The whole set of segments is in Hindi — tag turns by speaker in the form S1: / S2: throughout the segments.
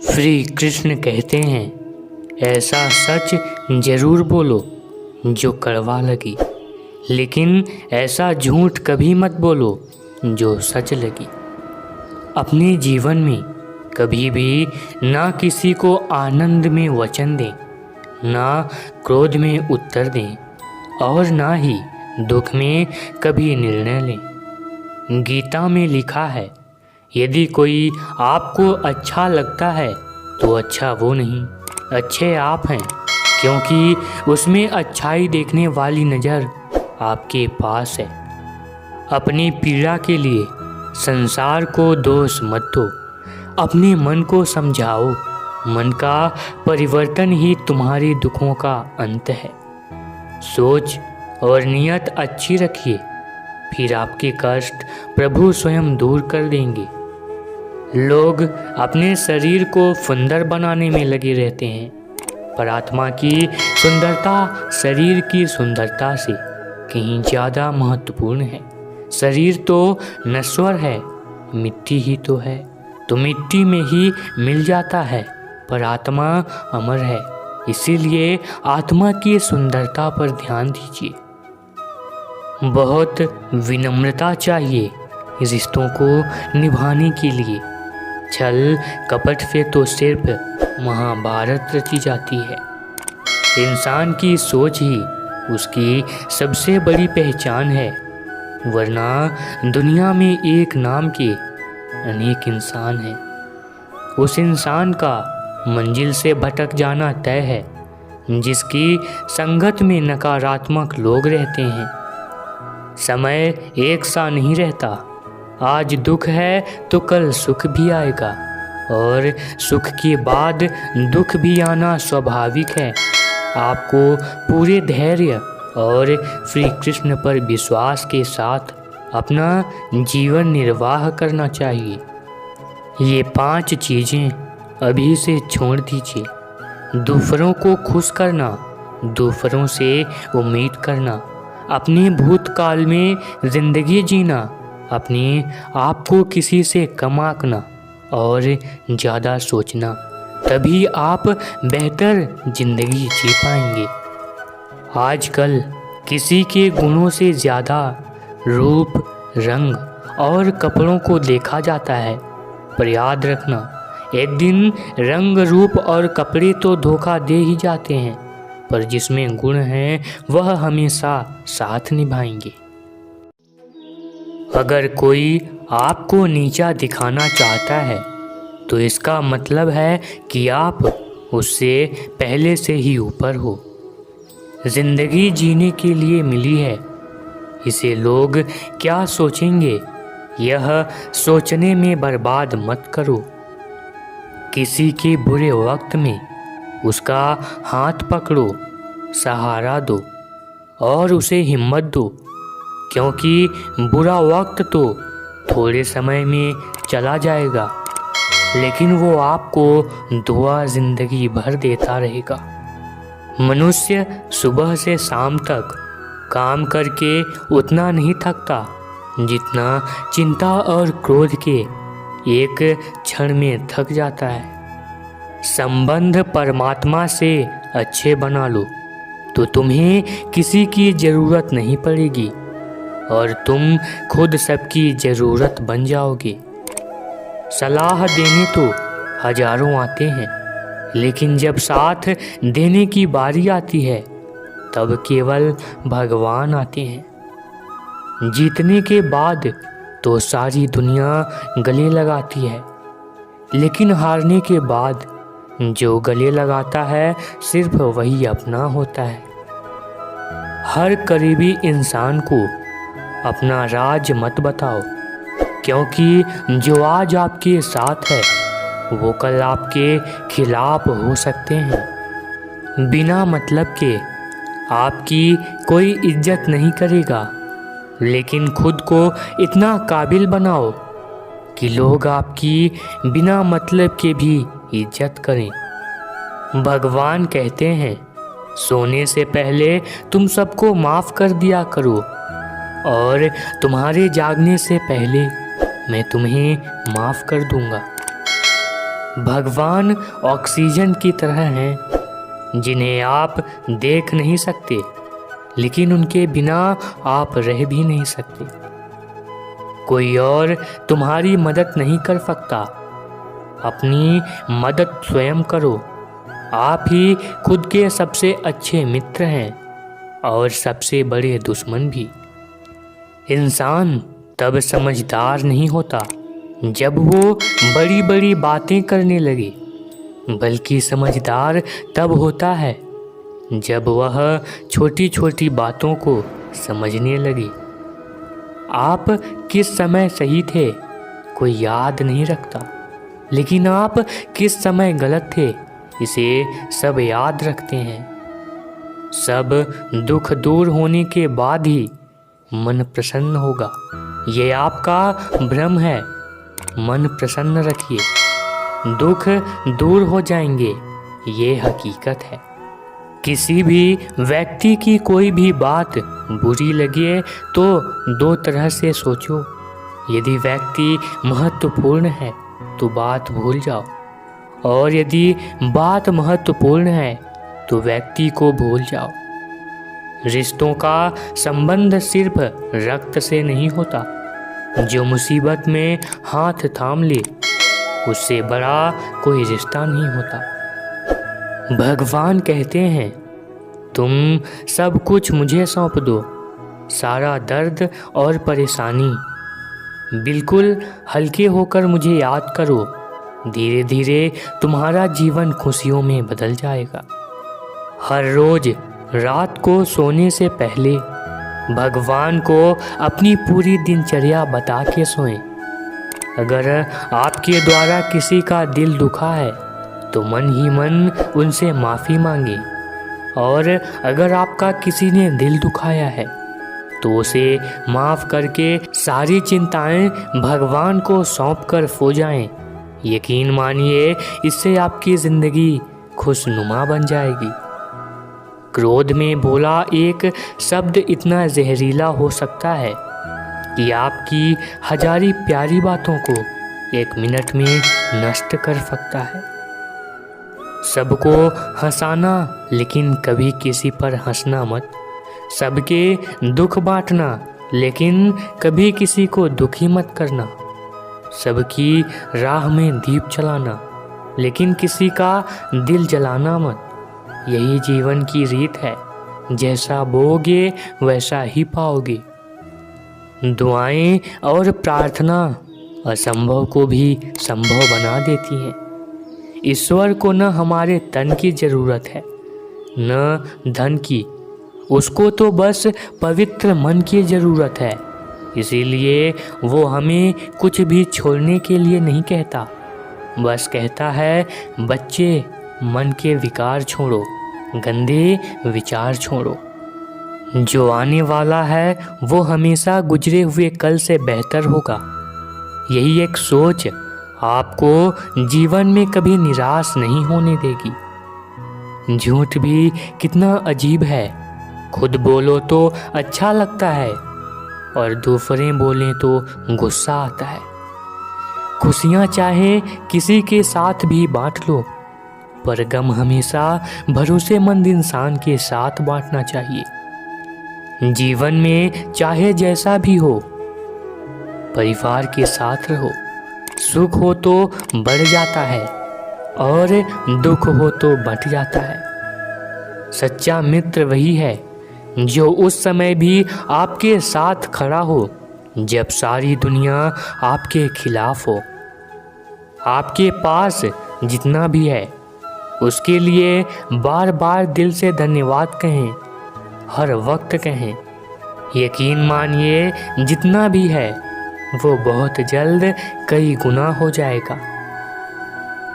S1: श्री कृष्ण कहते हैं, ऐसा सच जरूर बोलो जो कड़वा लगे, लेकिन ऐसा झूठ कभी मत बोलो जो सच लगे। अपने जीवन में कभी भी ना किसी को आनंद में वचन दें, ना क्रोध में उत्तर दें और ना ही दुख में कभी निर्णय लें। गीता में लिखा है, यदि कोई आपको अच्छा लगता है तो अच्छा वो नहीं, अच्छे आप हैं, क्योंकि उसमें अच्छाई देखने वाली नज़र आपके पास है। अपनी पीड़ा के लिए संसार को दोष मत दो, अपने मन को समझाओ। मन का परिवर्तन ही तुम्हारे दुखों का अंत है। सोच और नियत अच्छी रखिए, फिर आपके कष्ट प्रभु स्वयं दूर कर देंगे। लोग अपने शरीर को सुंदर बनाने में लगे रहते हैं, पर आत्मा की सुंदरता शरीर की सुंदरता से कहीं ज़्यादा महत्वपूर्ण है। शरीर तो नश्वर है, मिट्टी ही तो है, तो मिट्टी में ही मिल जाता है, पर आत्मा अमर है। इसीलिए आत्मा की सुंदरता पर ध्यान दीजिए। बहुत विनम्रता चाहिए रिश्तों को निभाने के लिए। छल कपट से तो सिर्फ महाभारत रची जाती है। इंसान की सोच ही उसकी सबसे बड़ी पहचान है, वरना दुनिया में एक नाम के अनेक इंसान हैं। उस इंसान का मंजिल से भटक जाना तय है जिसकी संगत में नकारात्मक लोग रहते हैं। समय एक सा नहीं रहता, आज दुख है तो कल सुख भी आएगा, और सुख के बाद दुख भी आना स्वाभाविक है। आपको पूरे धैर्य और श्री कृष्ण पर विश्वास के साथ अपना जीवन निर्वाह करना चाहिए। ये 5 चीज़ें अभी से छोड़ दीजिए। दूसरों को खुश करना, दूसरों से उम्मीद करना, अपने भूतकाल में ज़िंदगी जीना, अपने आप को किसी से कम आंकना और ज़्यादा सोचना, तभी आप बेहतर ज़िंदगी जी पाएंगे। आजकल किसी के गुणों से ज़्यादा रूप, रंग और कपड़ों को देखा जाता है, पर याद रखना, एक दिन रंग, रूप और कपड़े तो धोखा दे ही जाते हैं, पर जिसमें गुण हैं वह हमेशा साथ निभाएंगे। अगर कोई आपको नीचा दिखाना चाहता है तो इसका मतलब है कि आप उससे पहले से ही ऊपर हो। जिंदगी जीने के लिए मिली है, इसे लोग क्या सोचेंगे यह सोचने में बर्बाद मत करो। किसी के बुरे वक्त में उसका हाथ पकड़ो, सहारा दो और उसे हिम्मत दो, क्योंकि बुरा वक्त तो थोड़े समय में चला जाएगा, लेकिन वो आपको दुआ जिंदगी भर देता रहेगा। मनुष्य सुबह से शाम तक काम करके उतना नहीं थकता जितना चिंता और क्रोध के एक क्षण में थक जाता है। संबंध परमात्मा से अच्छे बना लो तो तुम्हें किसी की ज़रूरत नहीं पड़ेगी और तुम खुद सबकी ज़रूरत बन जाओगे। सलाह देने तो हजारों आते हैं, लेकिन जब साथ देने की बारी आती है तब केवल भगवान आते हैं। जीतने के बाद तो सारी दुनिया गले लगाती है, लेकिन हारने के बाद जो गले लगाता है सिर्फ वही अपना होता है। हर करीबी इंसान को अपना राज मत बताओ, क्योंकि जो आज आपके साथ है वो कल आपके खिलाफ हो सकते हैं। बिना मतलब के आपकी कोई इज्जत नहीं करेगा, लेकिन खुद को इतना काबिल बनाओ कि लोग आपकी बिना मतलब के भी इज्जत करें। भगवान कहते हैं, सोने से पहले तुम सबको माफ़ कर दिया करो और तुम्हारे जागने से पहले मैं तुम्हें माफ़ कर दूंगा। भगवान ऑक्सीजन की तरह हैं जिन्हें आप देख नहीं सकते, लेकिन उनके बिना आप रह भी नहीं सकते। कोई और तुम्हारी मदद नहीं कर सकता, अपनी मदद स्वयं करो। आप ही खुद के सबसे अच्छे मित्र हैं और सबसे बड़े दुश्मन भी। इंसान तब समझदार नहीं होता जब वो बड़ी बड़ी बातें करने लगे, बल्कि समझदार तब होता है जब वह छोटी छोटी बातों को समझने लगे। आप किस समय सही थे कोई याद नहीं रखता, लेकिन आप किस समय गलत थे इसे सब याद रखते हैं। सब दुख दूर होने के बाद ही मन प्रसन्न होगा। ये आपका भ्रम है। मन प्रसन्न रखिए, दुख दूर हो जाएंगे, ये हकीकत है। किसी भी व्यक्ति की कोई भी बात बुरी लगे तो दो तरह से सोचो। यदि व्यक्ति महत्वपूर्ण है तो बात भूल जाओ, और यदि बात महत्वपूर्ण है तो व्यक्ति को भूल जाओ। रिश्तों का संबंध सिर्फ रक्त से नहीं होता। जो मुसीबत में हाथ थाम ले उससे बड़ा कोई रिश्ता नहीं होता। भगवान कहते हैं, तुम सब कुछ मुझे सौंप दो, सारा दर्द और परेशानी। बिल्कुल हल्के होकर मुझे याद करो, धीरे धीरे तुम्हारा जीवन खुशियों में बदल जाएगा। हर रोज रात को सोने से पहले भगवान को अपनी पूरी दिनचर्या बता के सोएं। अगर आपके द्वारा किसी का दिल दुखा है तो मन ही मन उनसे माफ़ी मांगे, और अगर आपका किसी ने दिल दुखाया है तो उसे माफ़ करके सारी चिंताएं भगवान को सौंप कर सो जाएं। यकीन मानिए, इससे आपकी ज़िंदगी खुशनुमा बन जाएगी। क्रोध में बोला एक शब्द इतना जहरीला हो सकता है कि आपकी हजारी प्यारी बातों को एक मिनट में नष्ट कर सकता है। सबको हंसाना, लेकिन कभी किसी पर हंसना मत। सबके दुख बांटना, लेकिन कभी किसी को दुखी मत करना। सबकी राह में दीप जलाना, लेकिन किसी का दिल जलाना मत। यही जीवन की रीत है, जैसा बोओगे वैसा ही पाओगे। दुआएं और प्रार्थना असंभव को भी संभव बना देती हैं। ईश्वर को न हमारे तन की ज़रूरत है न धन की, उसको तो बस पवित्र मन की ज़रूरत है। इसीलिए वो हमें कुछ भी छोड़ने के लिए नहीं कहता, बस कहता है, बच्चे मन के विकार छोड़ो, गंदे विचार छोड़ो। जो आने वाला है वो हमेशा गुजरे हुए कल से बेहतर होगा। यही एक सोच आपको जीवन में कभी निराश नहीं होने देगी। झूठ भी कितना अजीब है, खुद बोलो तो अच्छा लगता है और दूसरे बोलें तो गुस्सा आता है। खुशियाँ चाहे किसी के साथ भी बांट लो, पर गम हमेशा भरोसेमंद इंसान के साथ बांटना चाहिए। जीवन में चाहे जैसा भी हो, परिवार के साथ रहो। सुख हो तो बढ़ जाता है और दुख हो तो बंट जाता है। सच्चा मित्र वही है जो उस समय भी आपके साथ खड़ा हो जब सारी दुनिया आपके खिलाफ हो। आपके पास जितना भी है उसके लिए बार बार दिल से धन्यवाद कहें, हर वक्त कहें। यकीन मानिए, जितना भी है वो बहुत जल्द कई गुना हो जाएगा।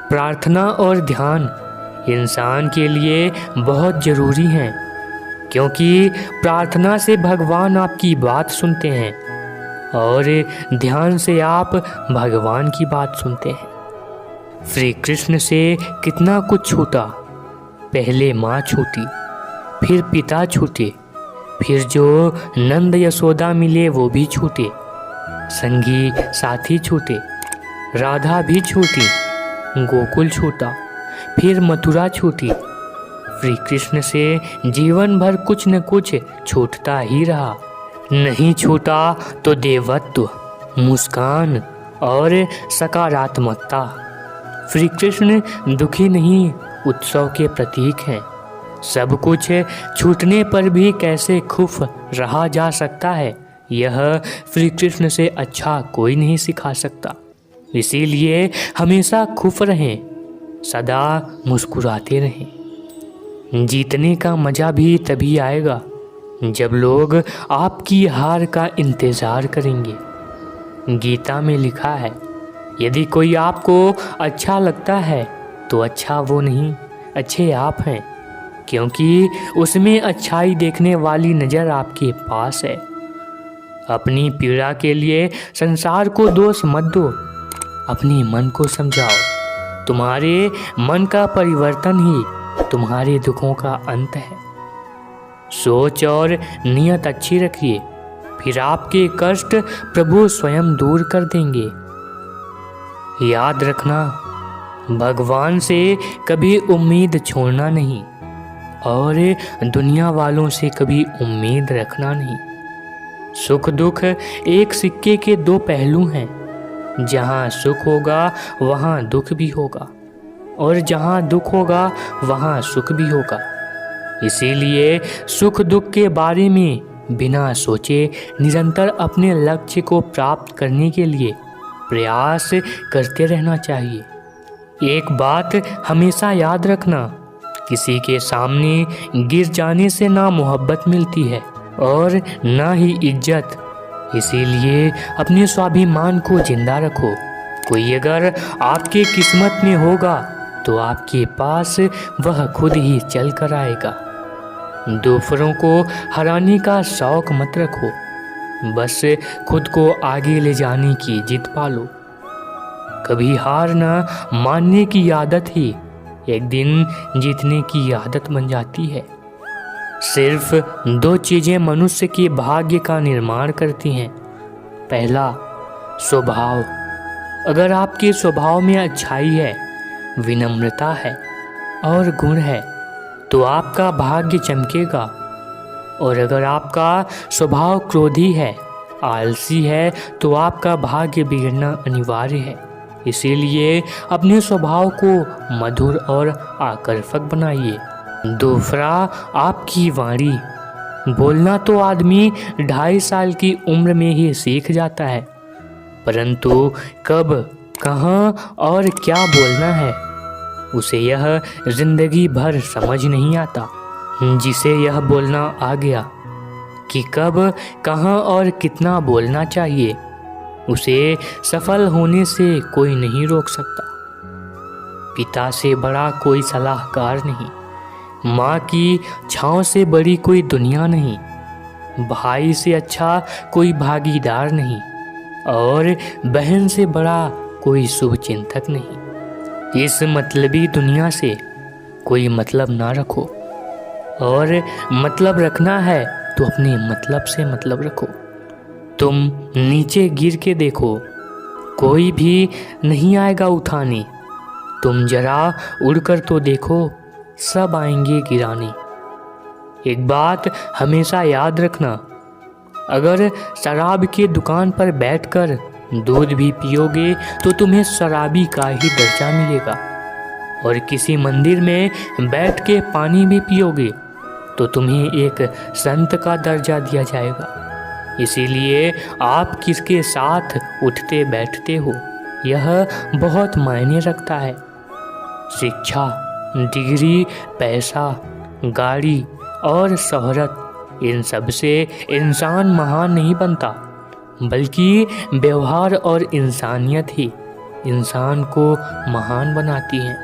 S1: प्रार्थना और ध्यान इंसान के लिए बहुत ज़रूरी हैं, क्योंकि प्रार्थना से भगवान आपकी बात सुनते हैं और ध्यान से आप भगवान की बात सुनते हैं। श्री कृष्ण से कितना कुछ छूटा। पहले माँ छूटी, फिर पिता छूटे, फिर जो नंद यशोदा मिले वो भी छूटे, संगी साथी छूटे, राधा भी छूटी, गोकुल छूटा, फिर मथुरा छूटी। श्री कृष्ण से जीवन भर कुछ न कुछ छूटता ही रहा। नहीं छूटा तो देवत्व, मुस्कान और सकारात्मकता। श्री कृष्ण दुखी नहीं, उत्सव के प्रतीक हैं। सब कुछ छूटने पर भी कैसे खुश रहा जा सकता है, यह श्री कृष्ण से अच्छा कोई नहीं सिखा सकता। इसीलिए हमेशा खुश रहें, सदा मुस्कुराते रहें। जीतने का मज़ा भी तभी आएगा जब लोग आपकी हार का इंतज़ार करेंगे। गीता में लिखा है, यदि कोई आपको अच्छा लगता है तो अच्छा वो नहीं, अच्छे आप हैं, क्योंकि उसमें अच्छाई देखने वाली नज़र आपके पास है। अपनी पीड़ा के लिए संसार को दोष मत दो, अपने मन को समझाओ। तुम्हारे मन का परिवर्तन ही तुम्हारे दुखों का अंत है। सोच और नियत अच्छी रखिए, फिर आपके कष्ट प्रभु स्वयं दूर कर देंगे। याद रखना, भगवान से कभी उम्मीद छोड़ना नहीं और दुनिया वालों से कभी उम्मीद रखना नहीं। सुख दुख एक सिक्के के दो पहलू हैं। जहाँ सुख होगा वहाँ दुख भी होगा, और जहाँ दुख होगा वहाँ सुख भी होगा। इसीलिए सुख दुख के बारे में बिना सोचे निरंतर अपने लक्ष्य को प्राप्त करने के लिए प्रयास करते रहना चाहिए। एक बात हमेशा याद रखना, किसी के सामने गिर जाने से ना मोहब्बत मिलती है और ना ही इज्जत। इसीलिए अपने स्वाभिमान को जिंदा रखो। कोई अगर आपके किस्मत में होगा तो आपके पास वह खुद ही चल कर आएगा। दूसरों को हराने का शौक मत रखो, बस खुद को आगे ले जाने की जिद पालो। कभी हार ना मानने की आदत ही एक दिन जीतने की आदत बन जाती है। सिर्फ दो चीज़ें मनुष्य के भाग्य का निर्माण करती हैं। पहला, स्वभाव। अगर आपके स्वभाव में अच्छाई है, विनम्रता है और गुण है तो आपका भाग्य चमकेगा। और अगर आपका स्वभाव क्रोधी है, आलसी है तो आपका भाग्य बिगड़ना अनिवार्य है। इसीलिए अपने स्वभाव को मधुर और आकर्षक बनाइए। दूसरा, आपकी वाणी। बोलना तो आदमी 2.5 साल की उम्र में ही सीख जाता है, परंतु कब, कहाँ और क्या बोलना है उसे यह जिंदगी भर समझ नहीं आता। जिसे यह बोलना आ गया कि कब, कहाँ और कितना बोलना चाहिए, उसे सफल होने से कोई नहीं रोक सकता। पिता से बड़ा कोई सलाहकार नहीं, माँ की छाँव से बड़ी कोई दुनिया नहीं, भाई से अच्छा कोई भागीदार नहीं और बहन से बड़ा कोई शुभचिंतक नहीं। इस मतलबी दुनिया से कोई मतलब ना रखो, और मतलब रखना है तो अपने मतलब से मतलब रखो। तुम नीचे गिर के देखो, कोई भी नहीं आएगा उठाने। तुम जरा उड़कर तो देखो, सब आएंगे गिराने। एक बात हमेशा याद रखना, अगर शराब की दुकान पर बैठकर दूध भी पियोगे तो तुम्हें शराबी का ही दर्जा मिलेगा, और किसी मंदिर में बैठ के पानी भी पियोगे तो तुम्हें एक संत का दर्जा दिया जाएगा। इसीलिए आप किसके साथ उठते बैठते हो, यह बहुत मायने रखता है। शिक्षा, डिग्री, पैसा, गाड़ी और शोहरत, इन सब से इंसान महान नहीं बनता, बल्कि व्यवहार और इंसानियत ही इंसान को महान बनाती है।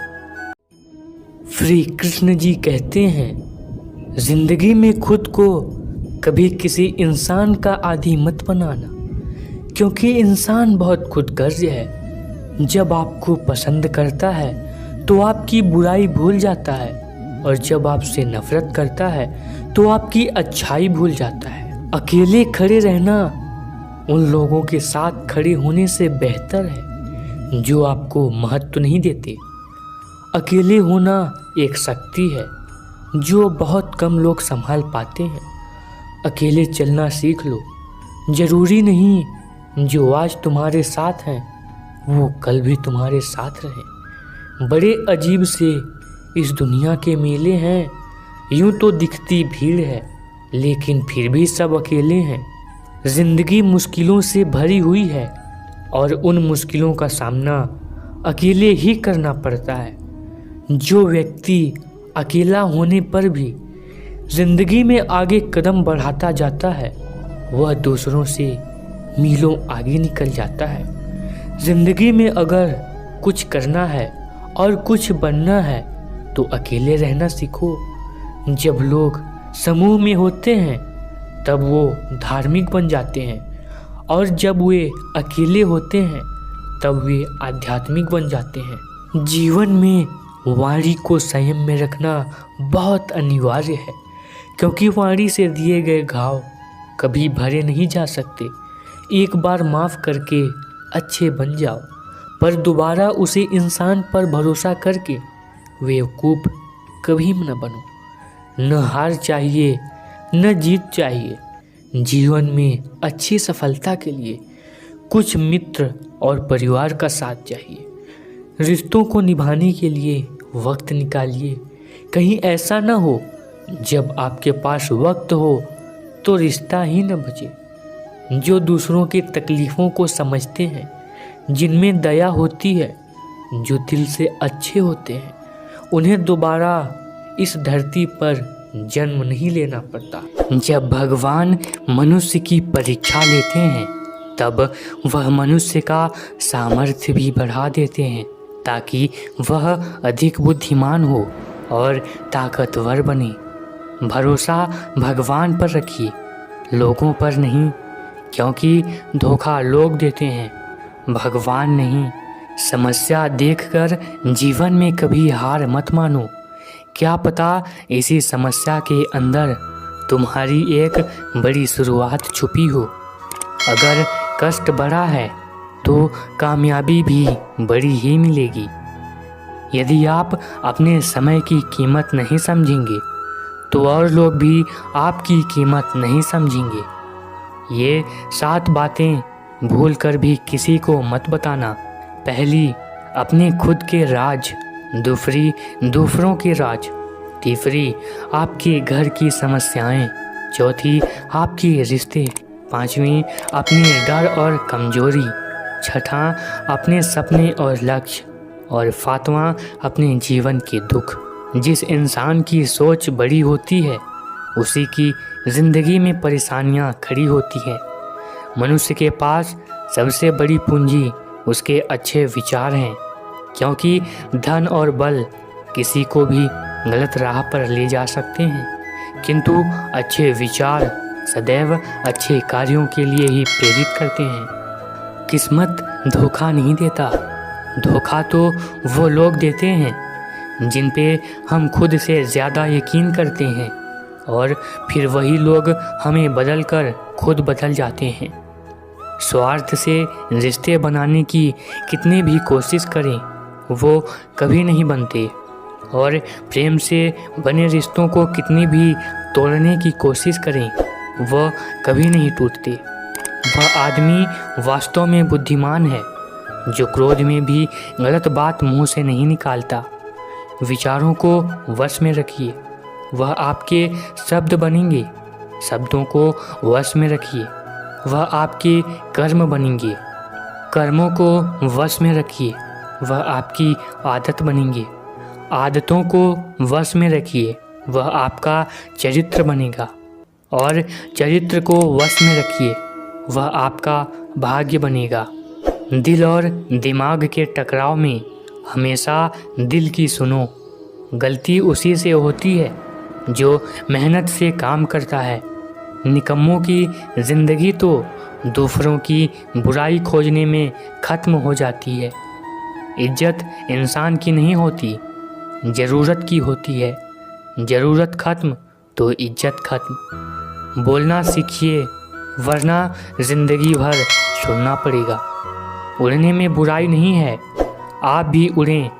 S1: श्री कृष्ण जी कहते हैं, जिंदगी में खुद को कभी किसी इंसान का आदी मत बनाना, क्योंकि इंसान बहुत खुदगर्ज है। जब आपको पसंद करता है तो आपकी बुराई भूल जाता है, और जब आपसे नफरत करता है तो आपकी अच्छाई भूल जाता है। अकेले खड़े रहना उन लोगों के साथ खड़े होने से बेहतर है जो आपको महत्व नहीं देते। अकेले होना एक शक्ति है जो बहुत कम लोग संभाल पाते हैं। अकेले चलना सीख लो। जरूरी नहीं जो आज तुम्हारे साथ हैं वो कल भी तुम्हारे साथ रहें। बड़े अजीब से इस दुनिया के मेले हैं। यूं तो दिखती भीड़ है लेकिन फिर भी सब अकेले हैं। जिंदगी मुश्किलों से भरी हुई है और उन मुश्किलों का सामना अकेले ही करना पड़ता है। जो व्यक्ति अकेला होने पर भी जिंदगी में आगे कदम बढ़ाता जाता है वह दूसरों से मीलों आगे निकल जाता है। जिंदगी में अगर कुछ करना है और कुछ बनना है तो अकेले रहना सीखो। जब लोग समूह में होते हैं तब वो धार्मिक बन जाते हैं और जब वे अकेले होते हैं तब वे आध्यात्मिक बन जाते हैं। जीवन में वाणी को संयम में रखना बहुत अनिवार्य है क्योंकि वाणी से दिए गए घाव कभी भरे नहीं जा सकते। एक बार माफ़ करके अच्छे बन जाओ पर दोबारा उसे इंसान पर भरोसा करके बेवकूफ़ कभी न बनो। न हार चाहिए न जीत चाहिए। जीवन में अच्छी सफलता के लिए कुछ मित्र और परिवार का साथ चाहिए। रिश्तों को निभाने के लिए वक्त निकालिए। कहीं ऐसा न हो जब आपके पास वक्त हो तो रिश्ता ही न बचे। जो दूसरों की तकलीफ़ों को समझते हैं, जिनमें दया होती है, जो दिल से अच्छे होते हैं, उन्हें दोबारा इस धरती पर जन्म नहीं लेना पड़ता। जब भगवान मनुष्य की परीक्षा लेते हैं तब वह मनुष्य का सामर्थ्य भी बढ़ा देते हैं ताकि वह अधिक बुद्धिमान हो और ताकतवर बने। भरोसा भगवान पर रखिए, लोगों पर नहीं, क्योंकि धोखा लोग देते हैं, भगवान नहीं। समस्या देखकर जीवन में कभी हार मत मानो। क्या पता इसी समस्या के अंदर तुम्हारी एक बड़ी शुरुआत छुपी हो। अगर कष्ट बड़ा है तो कामयाबी भी बड़ी ही मिलेगी। यदि आप अपने समय की कीमत नहीं समझेंगे तो और लोग भी आपकी कीमत नहीं समझेंगे। ये 7 बातें भूल कर भी किसी को मत बताना। पहली, अपने खुद के राज। दूसरी, दूसरों के राज। तीसरी, आपके घर की समस्याएं। चौथी, आपके रिश्ते। पांचवी, अपने डर और कमजोरी। छठा, अपने सपने और लक्ष्य। और सातवां, अपने जीवन के दुख। जिस इंसान की सोच बड़ी होती है उसी की जिंदगी में परेशानियां खड़ी होती हैं। मनुष्य के पास सबसे बड़ी पूंजी उसके अच्छे विचार हैं, क्योंकि धन और बल किसी को भी गलत राह पर ले जा सकते हैं, किंतु अच्छे विचार सदैव अच्छे कार्यों के लिए ही प्रेरित करते हैं। किस्मत धोखा नहीं देता, धोखा तो वो लोग देते हैं जिन पे हम खुद से ज़्यादा यकीन करते हैं और फिर वही लोग हमें बदल कर खुद बदल जाते हैं। स्वार्थ से रिश्ते बनाने की कितनी भी कोशिश करें वो कभी नहीं बनते, और प्रेम से बने रिश्तों को कितनी भी तोड़ने की कोशिश करें वह कभी नहीं टूटते। वह आदमी वास्तव में बुद्धिमान है जो क्रोध में भी गलत बात मुंह से नहीं निकालता। विचारों को वश में रखिए, वह आपके शब्द बनेंगे। शब्दों को वश में रखिए, वह आपके कर्म बनेंगे। कर्मों को वश में रखिए, वह आपकी आदत बनेंगे। आदतों को वश में रखिए, वह आपका चरित्र बनेगा। और चरित्र को वश में रखिए, वह आपका भाग्य बनेगा। दिल और दिमाग के टकराव में हमेशा दिल की सुनो। गलती उसी से होती है जो मेहनत से काम करता है। निकम्मों की ज़िंदगी तो दूसरों की बुराई खोजने में ख़त्म हो जाती है। इज्जत इंसान की नहीं होती, ज़रूरत की होती है। ज़रूरत ख़त्म तो इज्जत ख़त्म। बोलना सीखिए, वरना ज़िंदगी भर सुनना पड़ेगा। उड़ने में बुराई नहीं है। आप भी उड़ें,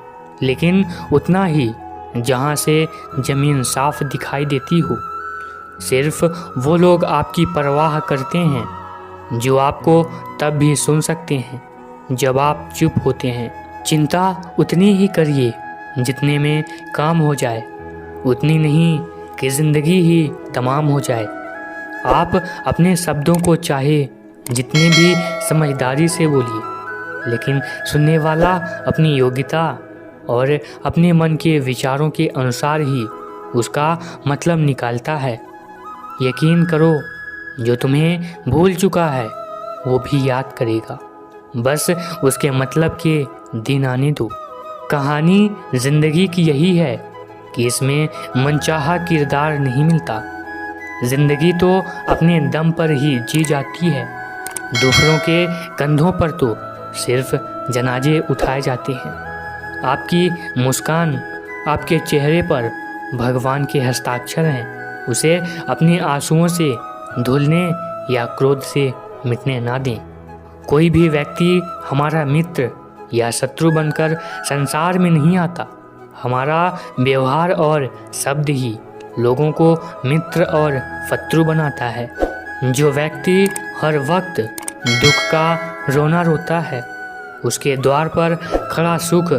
S1: लेकिन उतना ही जहाँ से ज़मीन साफ दिखाई देती हो। सिर्फ वो लोग आपकी परवाह करते हैं जो आपको तब भी सुन सकते हैं जब आप चुप होते हैं। चिंता उतनी ही करिए जितने में काम हो जाए, उतनी नहीं कि ज़िंदगी ही तमाम हो जाए। आप अपने शब्दों को चाहे जितनी भी समझदारी से बोलिए, लेकिन सुनने वाला अपनी योग्यता और अपने मन के विचारों के अनुसार ही उसका मतलब निकालता है। यकीन करो, जो तुम्हें भूल चुका है वो भी याद करेगा, बस उसके मतलब के दिन आने दो। कहानी ज़िंदगी की यही है कि इसमें मनचाहा किरदार नहीं मिलता। ज़िंदगी तो अपने दम पर ही जी जाती है। दूसरों के कंधों पर तो सिर्फ जनाजे उठाए जाते हैं। आपकी मुस्कान, आपके चेहरे पर भगवान के हस्ताक्षर हैं। उसे अपने आंसुओं से धुलने या क्रोध से मिटने ना दें। कोई भी व्यक्ति हमारा मित्र या शत्रु बनकर संसार में नहीं आता। हमारा व्यवहार और शब्द ही लोगों को मित्र और शत्रु बनाता है। जो व्यक्ति हर वक्त दुख का रोना रोता है, उसके द्वार पर खड़ा सुख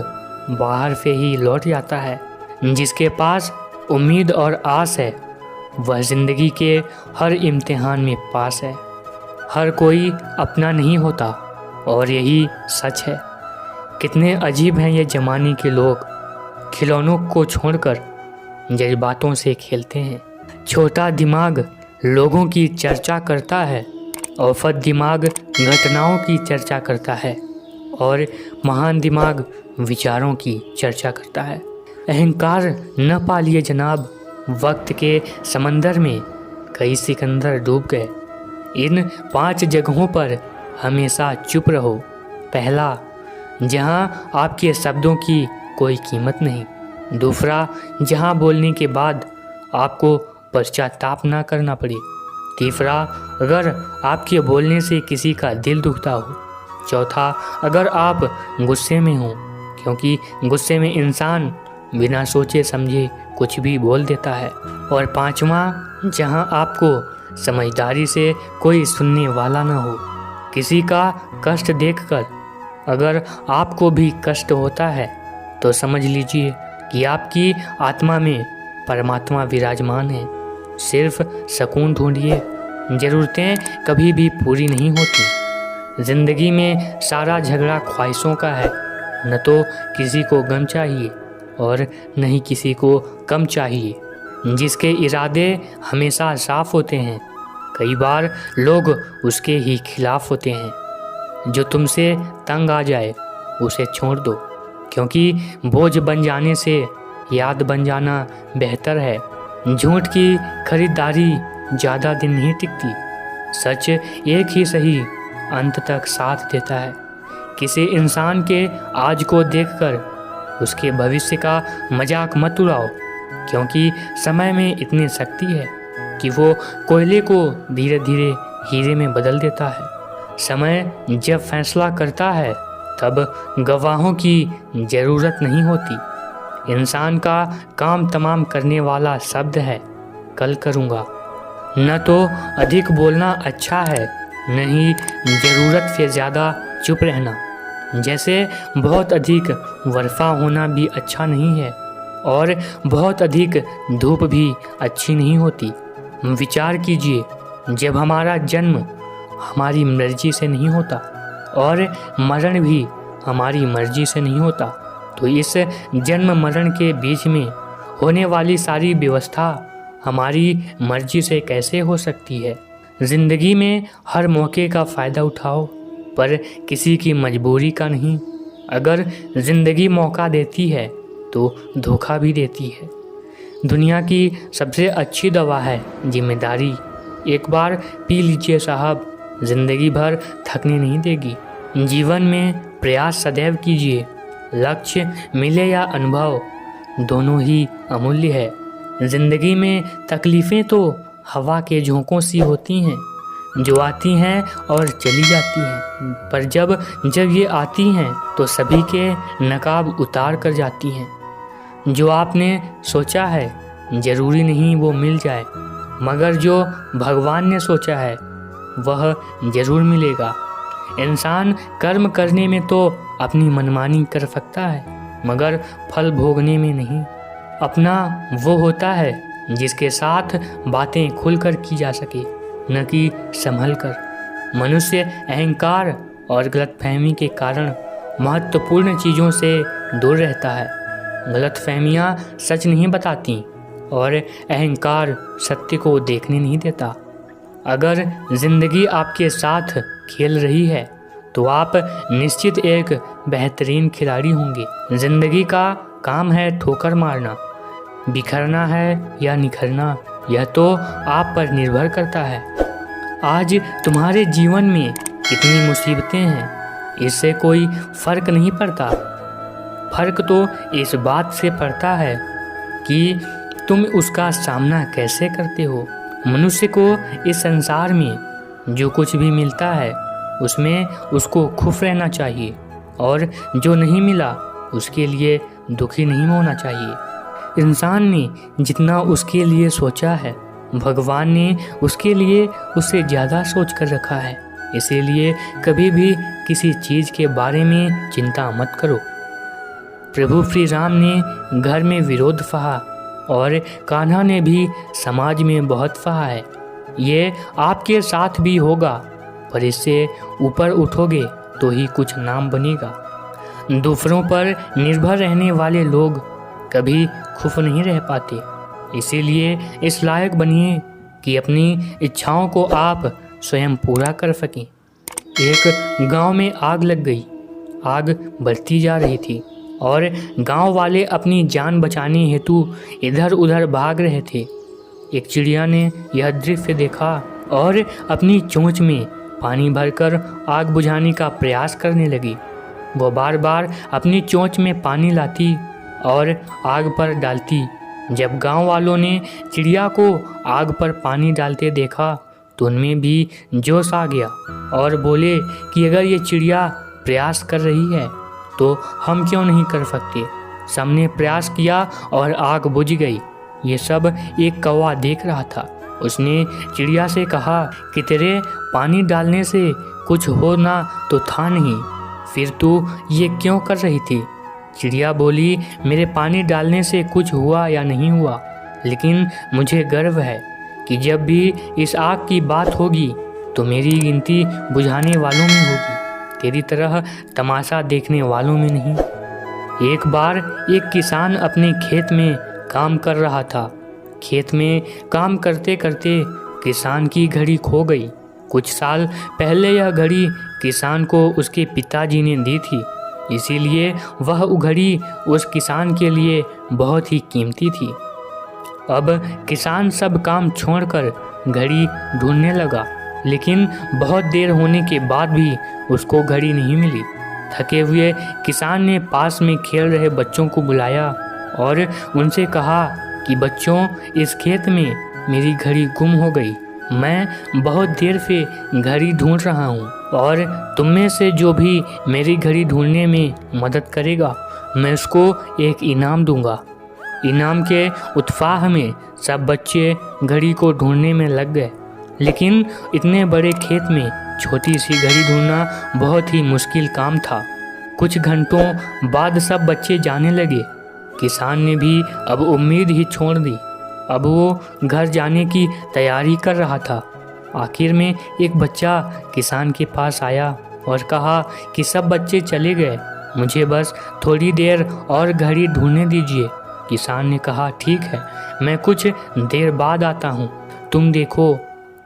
S1: बाहर से ही लौट जाता है। जिसके पास उम्मीद और आस है, वह ज़िंदगी के हर इम्तिहान में पास है। हर कोई अपना नहीं होता और यही सच है। कितने अजीब हैं ये ज़माने के लोग, खिलौनों को छोड़कर जज्बातों से खेलते हैं। छोटा दिमाग लोगों की चर्चा करता है, औसत दिमाग घटनाओं की चर्चा करता है और महान दिमाग विचारों की चर्चा करता है। अहंकार न पालिए जनाब, वक्त के समंदर में कई सिकंदर डूब गए। इन 5 जगहों पर हमेशा चुप रहो। पहला, जहाँ आपके शब्दों की कोई कीमत नहीं। दूसरा, जहाँ बोलने के बाद आपको पश्चाताप ना करना पड़े। तीसरा, अगर आपके बोलने से किसी का दिल दुखता हो। चौथा, अगर आप गुस्से में हो, क्योंकि गुस्से में इंसान बिना सोचे समझे कुछ भी बोल देता है। और पांचवा, जहां आपको समझदारी से कोई सुनने वाला ना हो। किसी का कष्ट देखकर अगर आपको भी कष्ट होता है तो समझ लीजिए कि आपकी आत्मा में परमात्मा विराजमान है। सिर्फ सुकून ढूंढिए। ज़रूरतें कभी भी पूरी नहीं होती। ज़िंदगी में सारा झगड़ा ख्वाहिशों का है। न तो किसी को गम चाहिए और न ही किसी को कम चाहिए। जिसके इरादे हमेशा साफ होते हैं, कई बार लोग उसके ही खिलाफ होते हैं। जो तुमसे तंग आ जाए उसे छोड़ दो, क्योंकि बोझ बन जाने से याद बन जाना बेहतर है। झूठ की खरीदारी ज़्यादा दिन नहीं टिकती। सच एक ही सही अंत तक साथ देता है। किसी इंसान के आज को देखकर उसके भविष्य का मजाक मत उड़ाओ, क्योंकि समय में इतनी शक्ति है कि वो कोयले को धीरे धीरे हीरे में बदल देता है। समय जब फैसला करता है तब गवाहों की ज़रूरत नहीं होती। इंसान का काम तमाम करने वाला शब्द है कल करूँगा। न तो अधिक बोलना अच्छा है, न ही ज़रूरत से ज़्यादा चुप रहना। जैसे बहुत अधिक वर्षा होना भी अच्छा नहीं है और बहुत अधिक धूप भी अच्छी नहीं होती। विचार कीजिए, जब हमारा जन्म हमारी मर्जी से नहीं होता और मरण भी हमारी मर्जी से नहीं होता, तो इस जन्म मरण के बीच में होने वाली सारी व्यवस्था हमारी मर्जी से कैसे हो सकती है। ज़िंदगी में हर मौके का फ़ायदा उठाओ, पर किसी की मजबूरी का नहीं। अगर ज़िंदगी मौका देती है तो धोखा भी देती है। दुनिया की सबसे अच्छी दवा है जिम्मेदारी। एक बार पी लीजिए साहब, ज़िंदगी भर थकने नहीं देगी। जीवन में प्रयास सदैव कीजिए। लक्ष्य मिले या अनुभव, दोनों ही अमूल्य है। ज़िंदगी में तकलीफ़ें तो हवा के झोंकों सी होती हैं, जो आती हैं और चली जाती हैं, पर जब जब ये आती हैं तो सभी के नकाब उतार कर जाती हैं। जो आपने सोचा है ज़रूरी नहीं वो मिल जाए, मगर जो भगवान ने सोचा है वह ज़रूर मिलेगा। इंसान कर्म करने में तो अपनी मनमानी कर सकता है, मगर फल भोगने में नहीं। अपना वो होता है जिसके साथ बातें खुलकर की जा सके, न कि संभल कर। मनुष्य अहंकार और गलतफहमी के कारण महत्वपूर्ण चीज़ों से दूर रहता है। गलतफहमियाँ सच नहीं बताती और अहंकार सत्य को देखने नहीं देता। अगर ज़िंदगी आपके साथ खेल रही है तो आप निश्चित एक बेहतरीन खिलाड़ी होंगे। ज़िंदगी का काम है ठोकर मारना, बिखरना है या निखरना, यह तो आप पर निर्भर करता है। आज तुम्हारे जीवन में कितनी मुसीबतें हैं, इससे कोई फ़र्क नहीं पड़ता। फ़र्क तो इस बात से पड़ता है कि तुम उसका सामना कैसे करते हो। मनुष्य को इस संसार में जो कुछ भी मिलता है उसमें उसको खुश रहना चाहिए, और जो नहीं मिला उसके लिए दुखी नहीं होना चाहिए। इंसान ने जितना उसके लिए सोचा है, भगवान ने उसके लिए उससे ज़्यादा सोच कर रखा है। इसीलिए कभी भी किसी चीज़ के बारे में चिंता मत करो। प्रभु श्री राम ने घर में विरोध सहा और कान्हा ने भी समाज में बहुत सहा है। ये आपके साथ भी होगा, पर इससे ऊपर उठोगे तो ही कुछ नाम बनेगा। दूसरों पर निर्भर रहने वाले लोग कभी खुश नहीं रह पाते। इसीलिए इस लायक बनिए कि अपनी इच्छाओं को आप स्वयं पूरा कर सकें। एक गांव में आग लग गई। आग बढ़ती जा रही थी और गांव वाले अपनी जान बचाने हेतु इधर उधर भाग रहे थे। एक चिड़िया ने यह दृश्य देखा और अपनी चोंच में पानी भरकर आग बुझाने का प्रयास करने लगी। वो बार बार अपनी चोंच में पानी लाती और आग पर डालती। जब गांव वालों ने चिड़िया को आग पर पानी डालते देखा तो उनमें भी जोश आ गया और बोले कि अगर ये चिड़िया प्रयास कर रही है तो हम क्यों नहीं कर सकते। सबने प्रयास किया और आग बुझ गई। ये सब एक कौवा देख रहा था। उसने चिड़िया से कहा कि तेरे पानी डालने से कुछ होना तो था नहीं, फिर तू ये क्यों कर रही थी। चिड़िया बोली, मेरे पानी डालने से कुछ हुआ या नहीं हुआ, लेकिन मुझे गर्व है कि जब भी इस आग की बात होगी तो मेरी गिनती बुझाने वालों में होगी, तेरी तरह तमाशा देखने वालों में नहीं। एक बार एक किसान अपने खेत में काम कर रहा था। खेत में काम करते करते किसान की घड़ी खो गई। कुछ साल पहले यह घड़ी किसान को उसके पिताजी ने दी थी, इसीलिए वह घड़ी उस किसान के लिए बहुत ही कीमती थी। अब किसान सब काम छोड़कर घड़ी ढूंढने लगा, लेकिन बहुत देर होने के बाद भी उसको घड़ी नहीं मिली। थके हुए किसान ने पास में खेल रहे बच्चों को बुलाया और उनसे कहा कि बच्चों, इस खेत में मेरी घड़ी गुम हो गई। मैं बहुत देर से घड़ी ढूंढ रहा हूँ और तुम में से जो भी मेरी घड़ी ढूंढने में मदद करेगा मैं उसको एक इनाम दूंगा। इनाम के उत्साह में सब बच्चे घड़ी को ढूंढने में लग गए, लेकिन इतने बड़े खेत में छोटी सी घड़ी ढूंढना बहुत ही मुश्किल काम था। कुछ घंटों बाद सब बच्चे जाने लगे। किसान ने भी अब उम्मीद ही छोड़ दी। अब वो घर जाने की तैयारी कर रहा था। आखिर में एक बच्चा किसान के पास आया और कहा कि सब बच्चे चले गए, मुझे बस थोड़ी देर और घड़ी ढूंढने दीजिए। किसान ने कहा, ठीक है, मैं कुछ देर बाद आता हूँ, तुम देखो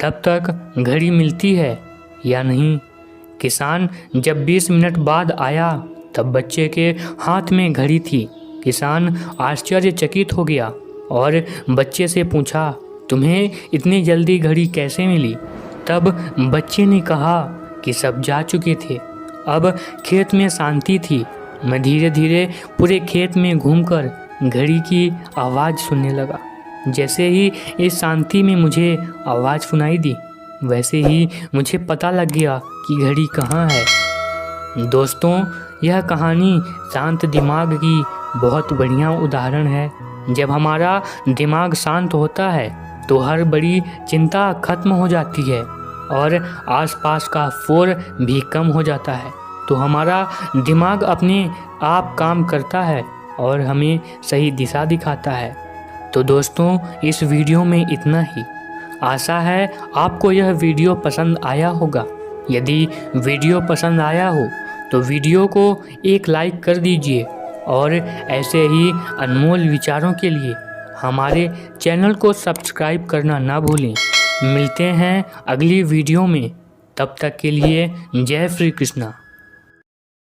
S1: तब तक घड़ी मिलती है या नहीं। किसान जब 20 मिनट बाद आया तब बच्चे के हाथ में घड़ी थी। किसान आश्चर्यचकित हो गया और बच्चे से पूछा, तुम्हें इतनी जल्दी घड़ी कैसे मिली। तब बच्चे ने कहा कि सब जा चुके थे, अब खेत में शांति थी। मैं धीरे धीरे पूरे खेत में घूमकर घड़ी की आवाज़ सुनने लगा। जैसे ही इस शांति में मुझे आवाज़ सुनाई दी, वैसे ही मुझे पता लग गया कि घड़ी कहाँ है। दोस्तों, यह कहानी शांत दिमाग की बहुत बढ़िया उदाहरण है। जब हमारा दिमाग शांत होता है तो हर बड़ी चिंता खत्म हो जाती है और आसपास का शोर भी कम हो जाता है। तो हमारा दिमाग अपने आप काम करता है और हमें सही दिशा दिखाता है। तो दोस्तों, इस वीडियो में इतना ही। आशा है आपको यह वीडियो पसंद आया होगा। यदि वीडियो पसंद आया हो तो वीडियो को एक लाइक कर दीजिए और ऐसे ही अनमोल विचारों के लिए हमारे चैनल को सब्सक्राइब करना ना भूलें। मिलते हैं अगली वीडियो में, तब तक के लिए जय श्री कृष्णा।